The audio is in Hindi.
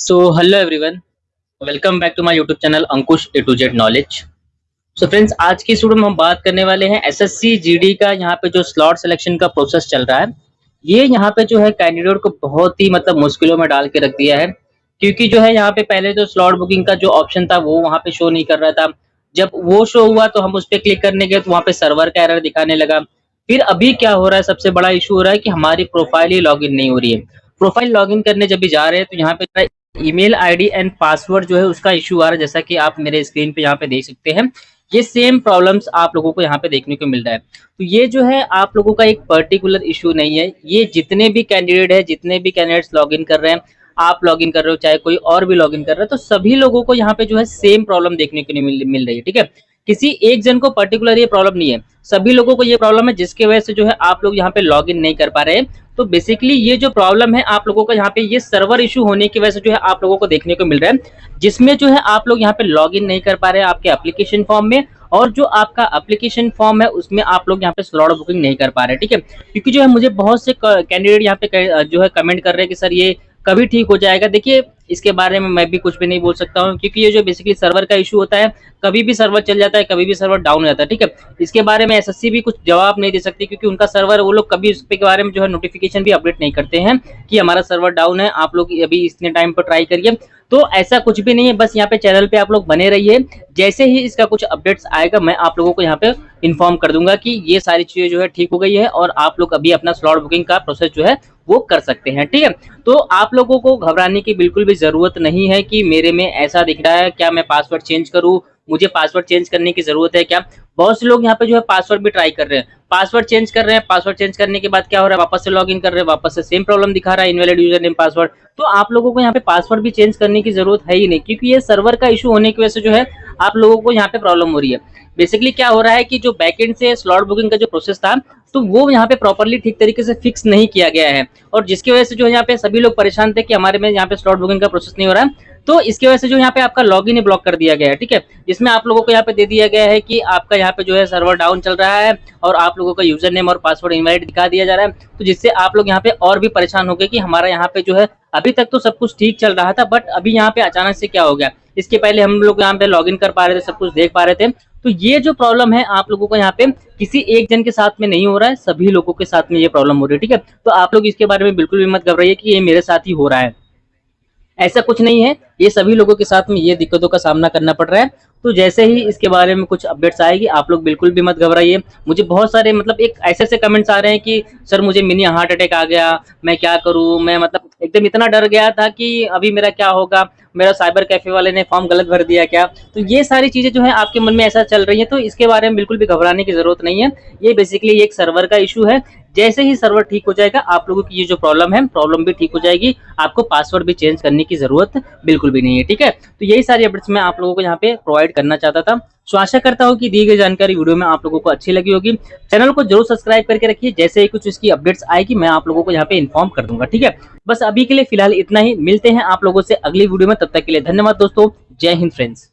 Hello everyone, welcome back to my YouTube channel Ankush A to Z knowledge. Friends, आज की इस वीडियो में हम बात करने वाले हैं एसएससी जीडी का। यहाँ पे जो स्लॉट सिलेक्शन का प्रोसेस चल रहा है, ये यहाँ पे जो है कैंडिडेट को बहुत ही मतलब मुश्किलों में डाल के रख दिया है। क्योंकि जो है यहाँ पे पहले जो स्लॉट बुकिंग का जो ऑप्शन था वो वहाँ पे शो नहीं कर रहा था। जब वो शो हुआ तो हम उस पर क्लिक करने गए तो वहाँ पे सर्वर का एरर दिखाने लगा। फिर अभी क्या हो रहा है, सबसे बड़ा इशू हो रहा है कि हमारी प्रोफाइल ही लॉगिन नहीं हो रही है। प्रोफाइल लॉगिन करने जब भी जा रहे हैं तो यहाँ पे ईमेल आईडी एंड पासवर्ड जो है उसका इशू आ रहा है, जैसा कि आप मेरे स्क्रीन पे यहाँ पे देख सकते हैं। ये सेम प्रॉब्लम्स आप लोगों को यहाँ पे देखने को मिल रहा है। तो ये जो है आप लोगों का एक पर्टिकुलर इशू नहीं है, ये जितने भी कैंडिडेट है, जितने भी कैंडिडेट्स लॉगिन कर रहे हैं, आप लॉगिन कर रहे हो चाहे कोई और भी लॉगिन कर रहा है, तो सभी लोगों को यहाँ पे जो है सेम प्रॉब्लम देखने को मिल रही है। ठीक है, किसी एक जन को पर्टिकुलर ये प्रॉब्लम नहीं है, सभी लोगों को ये प्रॉब्लम है, जिसकी वजह से जो है आप लोग यहाँ पे लॉगिन नहीं कर पा रहे हैं। तो बेसिकली ये जो प्रॉब्लम है आप लोगों का यहाँ पे ये सर्वर इशू होने की वजह से जो है आप लोगों को देखने को मिल रहा है, जिसमें जो है आप लोग यहाँ पे लॉगिन नहीं कर पा रहे हैं आपके एप्लीकेशन फॉर्म में। और जो आपका एप्लीकेशन फॉर्म है उसमें आप लोग यहाँ पे स्लॉट बुकिंग नहीं कर पा रहे हैं। ठीक है, क्योंकि जो है मुझे बहुत से कैंडिडेट यहाँ पे जो है कमेंट कर रहे हैं कि सर ये कभी ठीक हो जाएगा। देखिए, इसके बारे में मैं भी कुछ भी नहीं बोल सकता हूँ, क्योंकि ये जो बेसिकली सर्वर का इशू होता है, कभी भी सर्वर चल जाता है, कभी भी सर्वर डाउन हो जाता है। ठीक है, इसके बारे में एसएससी भी कुछ जवाब नहीं दे सकती, क्योंकि उनका सर्वर, वो लोग कभी उसके बारे में जो है नोटिफिकेशन भी अपडेट नहीं करते हैं कि हमारा सर्वर डाउन है, आप लोग अभी इतने टाइम पर ट्राई करिए। तो ऐसा कुछ भी नहीं है, बस यहाँ पे चैनल पे आप लोग बने रहिए। जैसे ही इसका कुछ अपडेट्स आएगा मैं आप लोगों को यहाँ पे इन्फॉर्म कर दूंगा कि ये सारी चीजें जो है ठीक हो गई है और आप लोग अभी अपना स्लॉट बुकिंग का प्रोसेस जो है वो कर सकते हैं। ठीक है, तो आप लोगों को घबराने की बिल्कुल भी जरूरत नहीं है कि मेरे में ऐसा दिख रहा है, क्या मैं पासवर्ड चेंज करूं, मुझे पासवर्ड चेंज करने की जरूरत है क्या। बहुत से लोग यहाँ पे जो है पासवर्ड भी ट्राई कर रहे हैं, पासवर्ड चेंज कर रहे हैं, पासवर्ड चेंज करने के बाद क्या हो रहा है, वापस से लॉगिन कर रहे हैं, वापस से सेम प्रॉब्लम दिखा रहा है, इनवैलिड यूजर नेम पासवर्ड। तो आप लोगों को यहाँ पे पासवर्ड भी चेंज करने की जरूरत है ही नहीं, क्योंकि ये सर्वर का इशू होने की वजह से जो है आप लोगों को यहाँ पे प्रॉब्लम हो रही है। बेसिकली क्या हो रहा है कि जो बैकएंड से स्लॉट बुकिंग का जो प्रोसेस था, तो वो यहाँ पे प्रॉपर्ली ठीक तरीके से फिक्स नहीं किया गया है, और जिसकी वजह से जो यहाँ पे सभी लोग परेशान थे कि हमारे में यहाँ पे स्लॉट बुकिंग का प्रोसेस नहीं हो रहा है। तो इसकी वजह से जो यहाँ पे आपका लॉगिन ही ब्लॉक कर दिया गया है। ठीक है, जिसमें आप लोगों को यहाँ पे दे दिया गया है कि आपका यहाँ पे जो है सर्वर डाउन चल रहा है और आप लोगों का यूजर नेम और पासवर्ड इनवैलिड दिखा दिया जा रहा है। तो जिससे आप लोग यहाँ पे और भी परेशान हो गए कि हमारा यहाँ पे जो है अभी तक तो सब कुछ ठीक चल रहा था, बट अभी यहाँ पे अचानक से क्या हो गया। इसके पहले हम लोग यहाँ पे लॉगिन कर पा रहे थे, सब कुछ देख पा रहे थे। तो ये जो प्रॉब्लम है आप लोगों को यहाँ पे किसी एक जन के साथ में नहीं हो रहा है, सभी लोगों के साथ में ये प्रॉब्लम हो रही है। ठीक है, तो आप लोग इसके बारे में बिल्कुल भी मत घबराइए कि ये मेरे साथ ही हो रहा है, ऐसा कुछ नहीं है। ये सभी लोगों के साथ में ये दिक्कतों का सामना करना पड़ रहा है। तो जैसे ही इसके बारे में कुछ अपडेट्स आएगी आप लोग बिल्कुल भी मत घबराइए। मुझे बहुत सारे मतलब एक ऐसे कमेंट्स आ रहे हैं कि सर मुझे मिनी हार्ट अटैक आ गया, मैं क्या करूं, मैं मतलब एकदम इतना डर गया था कि अभी मेरा क्या होगा, मेरा साइबर कैफे वाले ने फॉर्म गलत भर दिया क्या। तो ये सारी चीजें जो है आपके मन में ऐसा चल रही है, तो इसके बारे में बिल्कुल भी घबराने की जरूरत नहीं है। ये बेसिकली एक सर्वर का इशू है। जैसे ही सर्वर ठीक हो जाएगा आप लोगों की ये जो प्रॉब्लम है, प्रॉब्लम भी ठीक हो जाएगी, आपको पासवर्ड भी चेंज करने की जरूरत बिल्कुल भी नहीं है। ठीक है, तो यही सारी अपडेट्स मैं आप लोगों को यहाँ पे प्रोवाइड करना चाहता था। सो आशा करता हूँ कि दी गई जानकारी वीडियो में आप लोगों को अच्छी लगी होगी। चैनल को जरूर सब्सक्राइब करके रखिए, जैसे ही कुछ इसकी अपडेट्स आएगी मैं आप लोगों को यहाँ पे इन्फॉर्म कर दूंगा। ठीक है, बस अभी के लिए फिलहाल इतना ही, मिलते हैं आप लोगों से अगली वीडियो में, तब तक के लिए धन्यवाद दोस्तों। जय हिंद फ्रेंड्स।